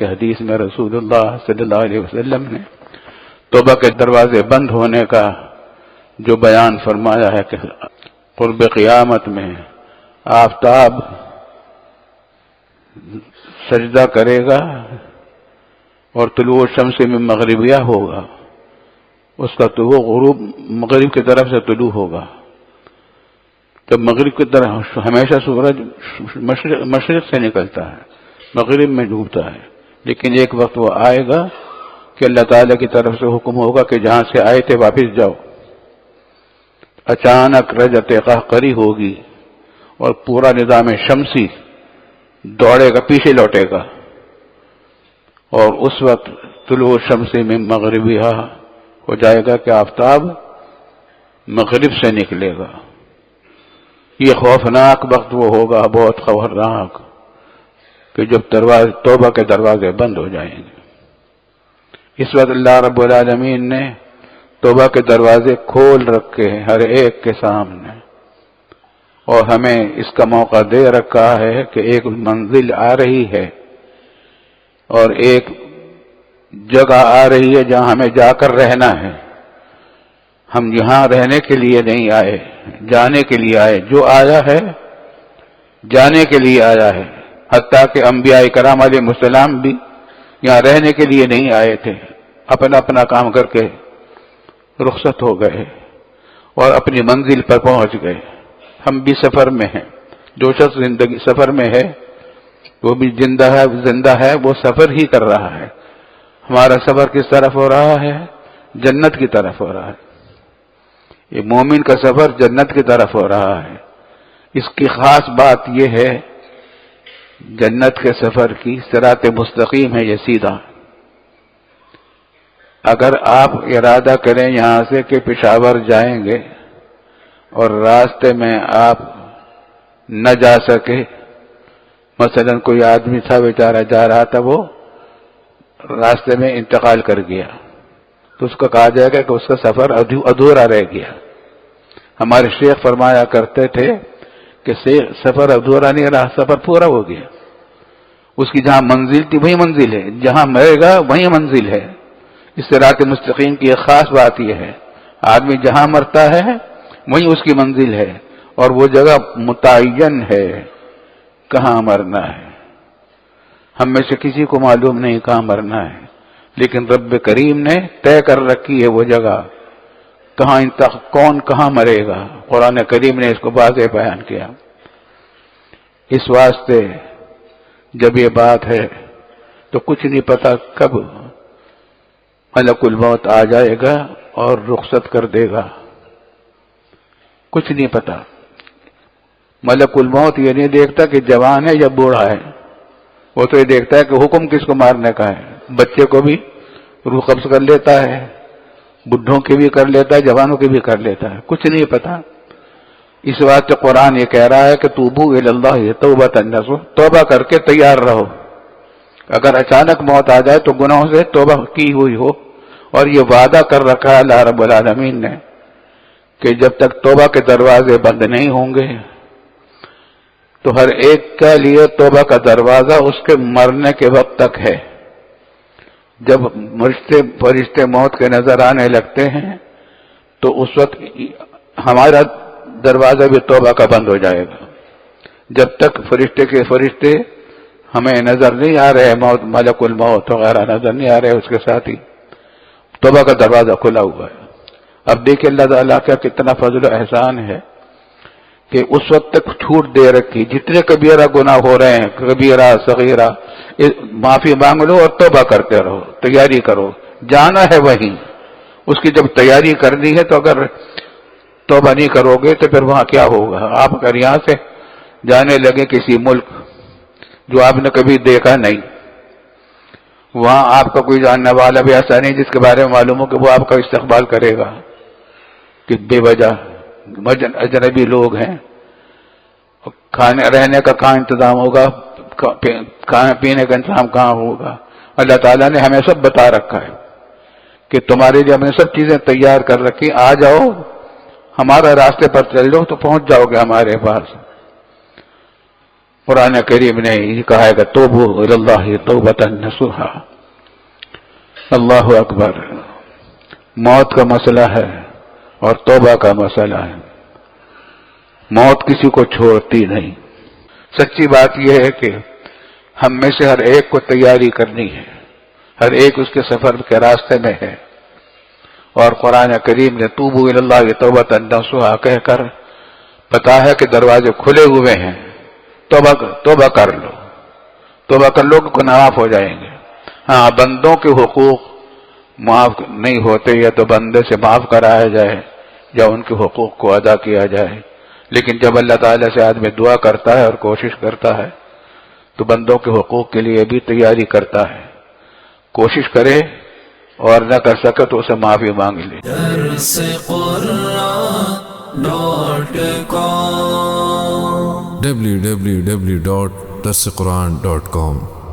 کہ حدیث میں رسول اللہ صلی اللہ علیہ وسلم نے توبہ کے دروازے بند ہونے کا جو بیان فرمایا ہے کہ قرب قیامت میں آفتاب سجدہ کرے گا اور طلوع الشمس من مغربیہ ہوگا، اس کا تو وہ غروب مغرب کی طرف سے طلوع ہوگا، جب مغرب کی طرف ہمیشہ سورج مشرق سے نکلتا ہے مغرب میں ڈوبتا ہے، لیکن ایک وقت وہ آئے گا کہ اللہ تعالیٰ کی طرف سے حکم ہوگا کہ جہاں سے آئے تھے واپس جاؤ، اچانک رجعت قہقری ہوگی اور پورا نظام شمسی دوڑے گا، پیچھے لوٹے گا، اور اس وقت طلوع الشمس من مغربیہ ہو جائے گا کہ آفتاب مغرب سے نکلے گا۔ یہ خوفناک وقت وہ ہوگا، بہت خطرناک، کہ جب توبہ کے دروازے بند ہو جائیں گے۔ اس وقت اللہ رب العالمین نے توبہ کے دروازے کھول رکھے ہیں ہر ایک کے سامنے، اور ہمیں اس کا موقع دے رکھا ہے کہ ایک منزل آ رہی ہے اور ایک جگہ آ رہی ہے جہاں ہمیں جا کر رہنا ہے۔ ہم یہاں رہنے کے لیے نہیں آئے، جانے کے لیے آئے۔ جو آیا ہے جانے کے لیے آیا ہے، حتیٰ کہ انبیاء کرام علیہ السلام بھی یہاں رہنے کے لیے نہیں آئے تھے، اپنا اپنا کام کر کے رخصت ہو گئے اور اپنی منزل پر پہنچ گئے۔ ہم بھی سفر میں ہیں، جو شخص زندگی سفر میں ہے وہ بھی زندہ ہے، وہ سفر ہی کر رہا ہے۔ ہمارا سفر کس طرف ہو رہا ہے؟ جنت کی طرف ہو رہا ہے۔ یہ مومن کا سفر جنت کی طرف ہو رہا ہے۔ اس کی خاص بات یہ ہے جنت کے سفر کی، صراط مستقیم ہے یہ سیدھا۔ اگر آپ ارادہ کریں یہاں سے کہ پشاور جائیں گے اور راستے میں آپ نہ جا سکے، مثلا کوئی آدمی تھا بیچارہ جا رہا تھا، وہ راستے میں انتقال کر گیا، تو اس کو کہا جائے گا کہ اس کا سفر ادھورا رہ گیا۔ ہمارے شیخ فرمایا کرتے تھے کہ سفر ادھورا نہیں رہا، سفر پورا ہو گیا۔ اس کی جہاں منزل تھی وہی منزل ہے، جہاں مرے گا وہی منزل ہے۔ اس صراط مستقیم کی ایک خاص بات یہ ہے، آدمی جہاں مرتا ہے وہی اس کی منزل ہے، اور وہ جگہ متعین ہے کہاں مرنا ہے۔ ہم میں سے کسی کو معلوم نہیں کہاں مرنا ہے، لیکن رب کریم نے طے کر رکھی ہے وہ جگہ، کون کہاں مرے گا۔ قرآن کریم نے اس کو واضح بیان کیا۔ اس واسطے جب یہ بات ہے تو کچھ نہیں پتا کب ملک الموت آ جائے گا اور رخصت کر دے گا، کچھ نہیں پتا۔ ملک الموت یہ نہیں دیکھتا کہ جوان ہے یا بوڑھا ہے، وہ تو یہ دیکھتا ہے کہ حکم کس کو مارنے کا ہے۔ بچے کو بھی روح قبض کر لیتا ہے، بڈھوں کی بھی کر لیتا ہے، جوانوں کی بھی کر لیتا ہے، کچھ نہیں پتا۔ اس واسطے قرآن یہ کہہ رہا ہے کہ توبو الی اللہ توبۃ نصوح، توبہ کر کے تیار رہو۔ اگر اچانک موت آ جائے تو گناہوں سے توبہ کی ہوئی ہو، اور یہ وعدہ کر رکھا ہے اللہ رب العالمین نے کہ جب تک توبہ کے دروازے بند نہیں ہوں گے تو ہر ایک کے لیے توبہ کا دروازہ اس کے مرنے کے وقت تک ہے۔ جب فرشتے موت کے نظر آنے لگتے ہیں تو اس وقت ہمارا دروازہ بھی توبہ کا بند ہو جائے گا۔ جب تک فرشتے ہمیں نظر نہیں آ رہے، موت ملک الموت وغیرہ نظر نہیں آ رہے، اس کے ساتھ ہی توبہ کا دروازہ کھلا ہوا ہے۔ اب دیکھیں اللہ تعالیٰ کا کتنا فضل و احسان ہے کہ اس وقت تک چھوٹ دے رکھی، جتنے کبیرہ گناہ ہو رہے ہیں، کبیرہ صغیرہ، معافی مانگ لو اور توبہ کرتے رہو، تیاری کرو، جانا ہے وہیں۔ اس کی جب تیاری کرنی ہے تو اگر توبہ نہیں کرو گے تو پھر وہاں کیا ہوگا؟ آپ اگر یہاں سے جانے لگے کسی ملک جو آپ نے کبھی دیکھا نہیں، وہاں آپ کا کوئی جاننے والا بھی ایسا نہیں جس کے بارے میں معلوم ہو کہ وہ آپ کا استقبال کرے گا، کہ بے وجہ اجنبی لوگ ہیں، کھانے رہنے کا کہاں انتظام ہوگا، کھانے پینے کا انتظام کہاں ہوگا؟ اللہ تعالیٰ نے ہمیں سب بتا رکھا ہے کہ تمہارے لیے ہم نے سب چیزیں تیار کر رکھی، آ جاؤ ہمارا راستے پر چل جاؤ تو پہنچ جاؤ گے ہمارے پاس۔ قرآن کریم نے یہ کہا ہے کہ توبو الی اللہ توبۃ نصوحا. اللہ اکبر. موت کا مسئلہ ہے اور توبہ کا مسئلہ ہے. موت کسی کو چھوڑتی نہیں. سچی بات یہ ہے کہ ہم میں سے ہر ایک کو تیاری کرنی ہے، ہر ایک اس کے سفر کے راستے میں ہے. اور قرآن کریم نے توبوا الی اللہ توبۃ نصوحا کہہ کر پتا ہے کہ دروازے کھلے ہوئے ہیں. توبہ کر لو، توبہ کر لو کہ گناہ معاف ہو جائیں گے. ہاں، بندوں کے حقوق معاف نہیں ہوتے، یا تو بندے سے معاف کرایا جائے یا ان کے حقوق کو ادا کیا جائے. لیکن جب اللہ تعالیٰ سے آدمی دعا کرتا ہے اور کوشش کرتا ہے تو بندوں کے حقوق کے لیے بھی تیاری کرتا ہے. کوشش کرے اور نہ کر سکے تو اسے معافی مانگ لے. www.darsequran.com